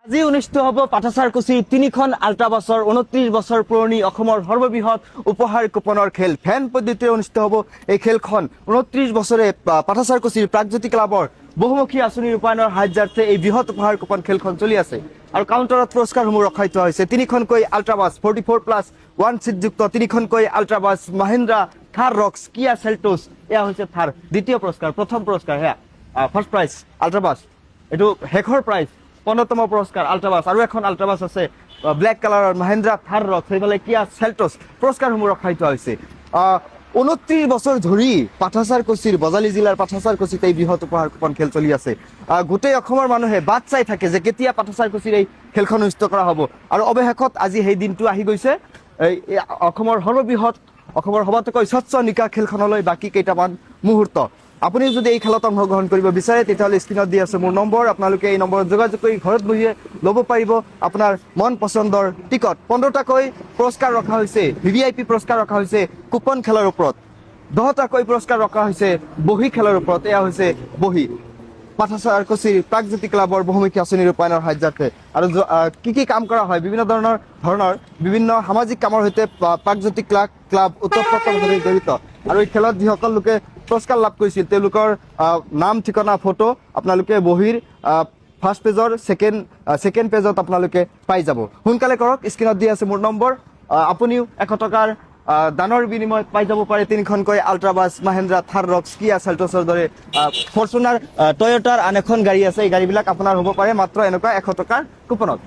আজি অনুষ্ঠিত হ'ব পাঠাচাৰকুছিৰ 3খন আল্ট্ৰাবাছৰ 29 বছৰ পুৰণি অসমৰ সৰ্ববৃহৎ উপহাৰ কুপনৰ খেল ফেন পদ্ধতিৰে অনুষ্ঠিত হ'ব। এই খেলখন 29 বছৰে পাঠাচাৰকুছিৰ প্ৰাগজ্যোতি ক্লাবৰ বহুমুখী আঁচনি ৰূপায়ণৰ সাহায্যাৰ্থে এই বৃহৎ উপহাৰ কুপন খেলখন চলি আছে আৰু কাউণ্টাৰত পুৰস্কাৰসমূহ ৰখাই থোৱা হৈছে। 3খনকৈ আল্ট্ৰাবাছ 44+1 ছিটযুক্ত 3খনকৈ আল্ট্ৰাবাছ মহিন্দ্ৰা থাৰ ৰক্স কিয়া চেল্টোছ এয়া হৈছে থাৰ দ্বিতীয় পুৰস্কাৰ। প্ৰথম পুৰস্কাৰ সেয়া ফাৰ্ষ্ট প্ৰাইজ আল্ট্ৰাবাছ, এইটো শেষৰ প্ৰাইজ 15তম পুৰস্কাৰ আল্ট্ৰাবাছ আৰু এখন আল্ট্ৰাবাছ আছে ব্লেক কালাৰৰ মহিন্দ্ৰা থাৰ ৰক্স, সেইফালে কিয়া চেল্টোছ পুৰস্কাৰসমূহ ৰখাই থোৱা হৈছে। 29 বছৰ ধৰি পাঠাচাৰকুছিৰ বজালী জিলাৰ পাঠাচাৰকুছিত এই বৃহৎ উপহাৰ কুপন খেল চলি আছে। গোটেই অসমৰ মানুহে বাট চাই থাকে যে কেতিয়া পাঠাচাৰকুছিৰ এই খেলখন অনুষ্ঠিত কৰা হ'ব আৰু অৱশেষত আজি সেই দিনটো আহি গৈছে। অসমৰ সৰ্ববৃহৎ অসমৰ সবাতোকৈ স্বচ্ছ নিকা খেলখনলৈ বাকী কেইটামান মুহূৰ্ত। আপুনি যদি এই খেলত অংশগ্ৰহণ কৰিব বিচাৰে তেতিয়াহ'লে স্ক্ৰীণত দি আছে মোৰ নম্বৰ, আপোনালোকে এই নম্বৰত যোগাযোগ কৰি ঘৰত বহিয়ে ল'ব পাৰিব আপোনাৰ মন পচন্দৰ টিকট। 15টাকৈ পুৰস্কাৰ ৰখা হৈছে, VVIP পুৰস্কাৰ ৰখা হৈছে কুপন খেলৰ ওপৰত, 10টাকৈ পুৰস্কাৰ ৰখা হৈছে বহী খেলৰ ওপৰত। এয়া হৈছে বহী পাঠাচাৰকুছিৰ প্ৰাগজ্যোতি ক্লাবৰ বহুমুখী আঁচনি ৰূপায়ণৰ সাহায্যাৰ্থে। আৰু কি কাম কৰা হয়, বিভিন্ন ধৰণৰ বিভিন্ন সামাজিক কামৰ সৈতে প্ৰাগজ্যোতি ক্লাব ওতঃপ্ৰোতভাৱে জড়িত। আৰু এই খেলত যিসকল লোকে পুৰস্কাৰ লাভ কৰিছিল তেওঁলোকৰ নাম ঠিকনা ফটো আপোনালোকে বহীৰ ফাৰ্ষ্ট পেজৰ ছেকেণ্ড পেজত আপোনালোকে পাই যাব। সোনকালে কৰক, স্ক্ৰীণত দি আছে মোৰ নম্বৰ। আপুনিও 100 টকাৰ দানৰ বিনিময়ত পাই যাব পাৰে 3খনকৈ আল্ট্ৰাবাছ মহিন্দ্ৰা থাৰ ৰক্স কিয়া চেল্টোছৰ দৰে ফৰচুনাৰ টয়টাৰ আন এখন গাড়ী আছে। এই গাড়ীবিলাক আপোনাৰ হ'ব পাৰে মাত্ৰ এনেকুৱা 100 টকাৰ কুপনত।